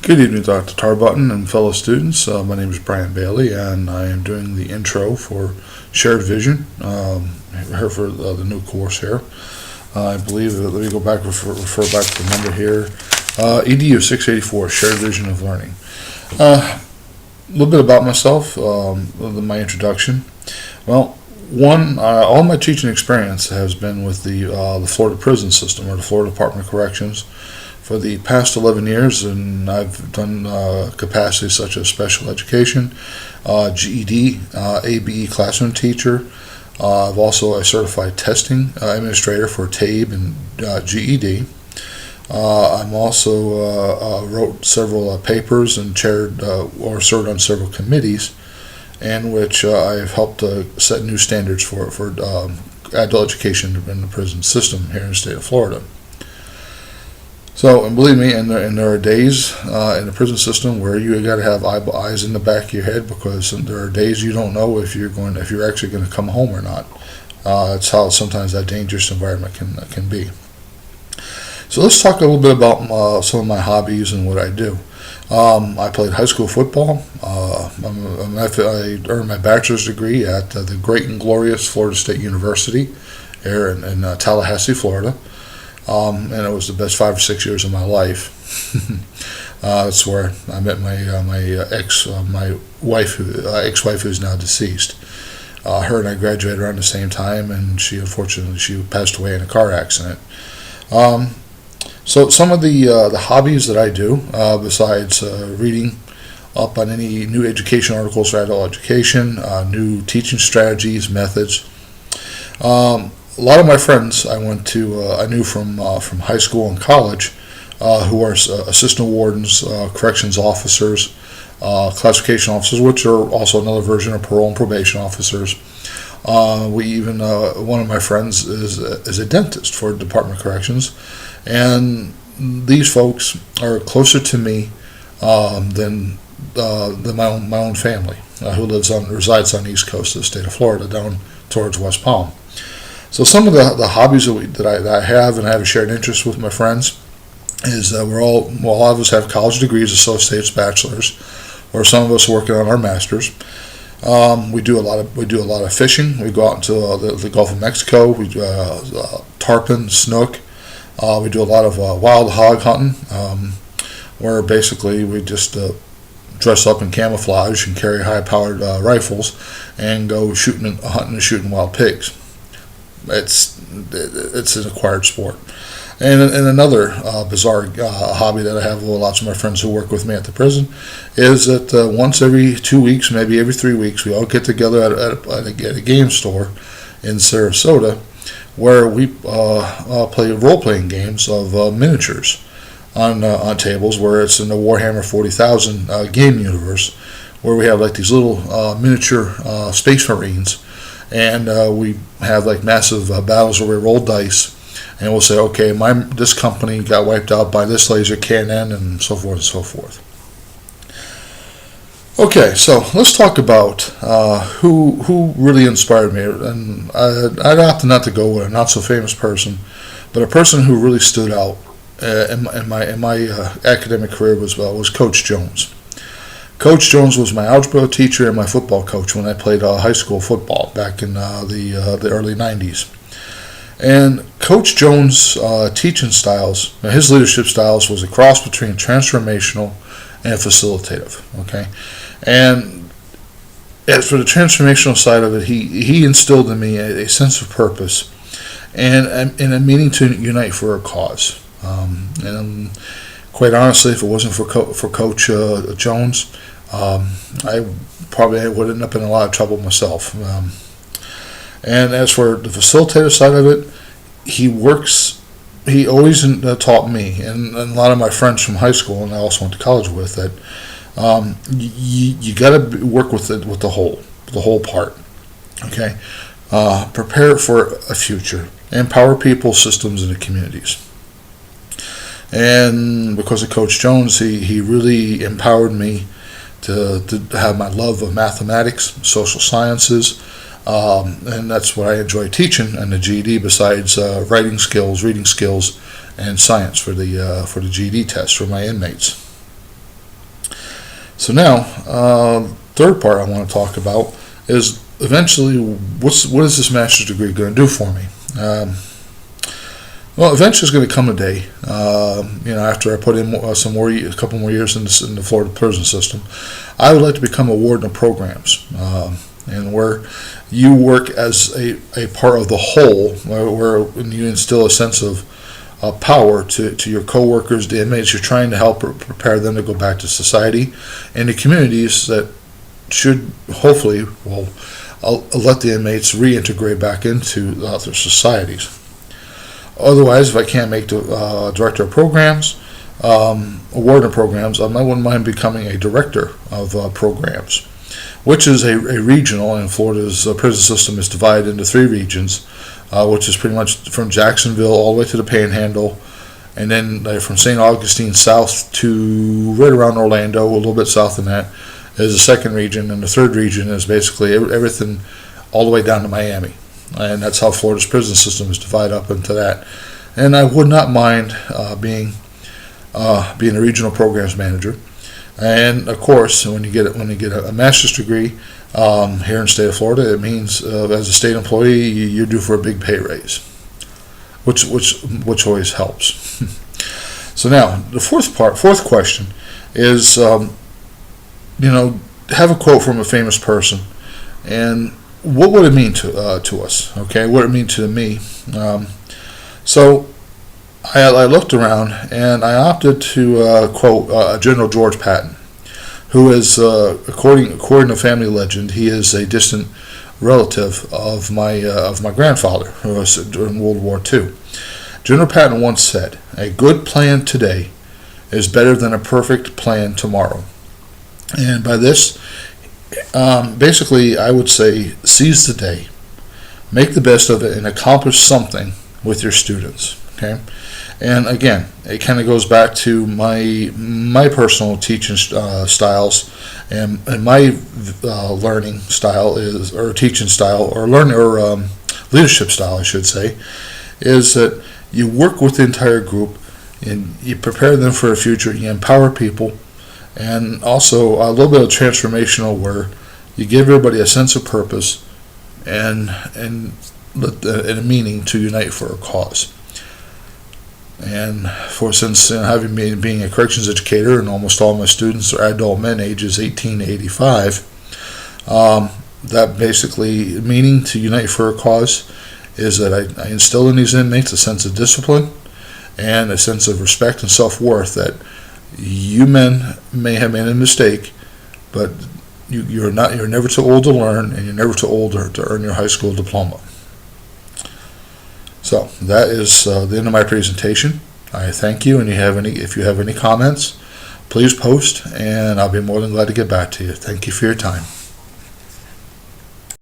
Good evening, Dr. Tarbutton and fellow students. My name is Bryan Bailey, and I am doing the intro for Shared Vision here for the new course here. I believe, let me go back, refer back to the number here, EDU684, Shared Vision of Learning. A little bit about myself, my introduction. Well, all my teaching experience has been with the Florida prison system, or the Florida Department of Corrections, for the past 11 years, and I've done capacities such as special education, GED, ABE classroom teacher. I've also a certified testing administrator for TABE and GED. I'm also wrote several papers and chaired or served on several committees, in which I've helped set new standards for adult education in the prison system here in the state of Florida. So, and believe me, and there are days in the prison system where you got to have eyes in the back of your head, because there are days you don't know if you're actually going to come home or not. It's how sometimes that dangerous environment can be. So let's talk a little bit about some of my hobbies and what I do. I played high school football. I earned my bachelor's degree at the great and glorious Florida State University here in Tallahassee, Florida. And it was the best 5 or 6 years of my life. That's where I met my ex-wife, who's now deceased. Her and I graduated around the same time, and unfortunately she passed away in a car accident. So some of the hobbies that I do, besides reading up on any new education articles for adult education, new teaching strategies, methods. A lot of my friends I knew from high school and college, who are assistant wardens, corrections officers, classification officers, which are also another version of parole and probation officers. One of my friends is a dentist for the Department of Corrections, and these folks are closer to me than my own family, who resides on the East Coast of the state of Florida, down towards West Palm. So some of the hobbies that I have, and I have a shared interest with my friends, is a lot of us have college degrees, associates, bachelors, or some of us working on our masters. We do a lot of fishing. We go out into the Gulf of Mexico. We do tarpon, snook. We do a lot of wild hog hunting, where basically we just dress up in camouflage and carry high-powered rifles and go hunting and shooting wild pigs. It's an acquired sport. And another bizarre hobby that I have with lots of my friends who work with me at the prison is that once every 2 weeks, maybe every 3 weeks, we all get together at a game store in Sarasota, where we play role-playing games of miniatures on tables, where it's in the Warhammer 40,000 game universe, where we have like these little miniature space marines. And we have like massive battles where we roll dice, and we'll say, okay, this company got wiped out by this laser cannon, and so forth and so forth. Okay, so let's talk about who really inspired me. And I'd opt not to go with a not so famous person, but a person who really stood out in my academic career was Coach Jones. Coach Jones was my algebra teacher and my football coach when I played high school football back in the early 90s. And Coach Jones' teaching styles, his leadership styles, was a cross between transformational and facilitative. Okay, and as for the transformational side of it, he instilled in me a sense of purpose and a meaning to unite for a cause. And quite honestly, if it wasn't for Coach Jones, I probably would end up in a lot of trouble myself. And as for the facilitator side of it, he always taught me, and a lot of my friends from high school, and I also went to college with, that you got to work with the whole part. Okay, prepare for a future, empower people, systems, and the communities. And because of Coach Jones, he really empowered me to have my love of mathematics, social sciences, and that's what I enjoy teaching in the GED, besides writing skills, reading skills, and science for the GED test for my inmates. So now, third part I want to talk about is eventually what is this master's degree going to do for me? Well, eventually it's going to come a day, after I put in a couple more years in the Florida prison system, I would like to become a warden of programs, and where you work as a part of the whole, where you instill a sense of power to your coworkers, the inmates. You're trying to help prepare them to go back to society and the communities that should hopefully let the inmates reintegrate back into their societies. Otherwise, if I can't make the director of programs, a warden of programs, I wouldn't mind becoming a director of programs, which is a regional, and Florida's prison system is divided into 3 regions, which is pretty much from Jacksonville all the way to the Panhandle, and then from St. Augustine south to right around Orlando, a little bit south of that, is the second region, and the third region is basically everything all the way down to Miami. And that's how Florida's prison system is divided up into that. And I would not mind being a regional programs manager. And of course, when you get a master's degree here in the state of Florida, it means as a state employee you're due for a big pay raise, which always helps. So now the fourth question is, have a quote from a famous person, and what would it mean to us? Okay, what would it mean to me? So I looked around and I opted to quote General George Patton, who is, according to family legend, he is a distant relative of my grandfather, who was during World War II. General Patton once said, "A good plan today is better than a perfect plan tomorrow." And by this, basically, I would say seize the day, make the best of it, and accomplish something with your students. Okay, and again, it kind of goes back to my personal teaching styles, and my learning style is, or teaching style, or leadership style, I should say, is that you work with the entire group and you prepare them for a future. You empower people. And also a little bit of transformational, where you give everybody a sense of purpose and a meaning to unite for a cause. And since being a corrections educator, and almost all my students are adult men ages 18 to 85, that basically meaning to unite for a cause is that I instill in these inmates a sense of discipline and a sense of respect and self-worth, that you men may have made a mistake, but you're never too old to learn, and you're never too old to earn your high school diploma. So that is the end of my presentation. I thank you, and if you have any comments, please post, and I'll be more than glad to get back to you. Thank you for your time.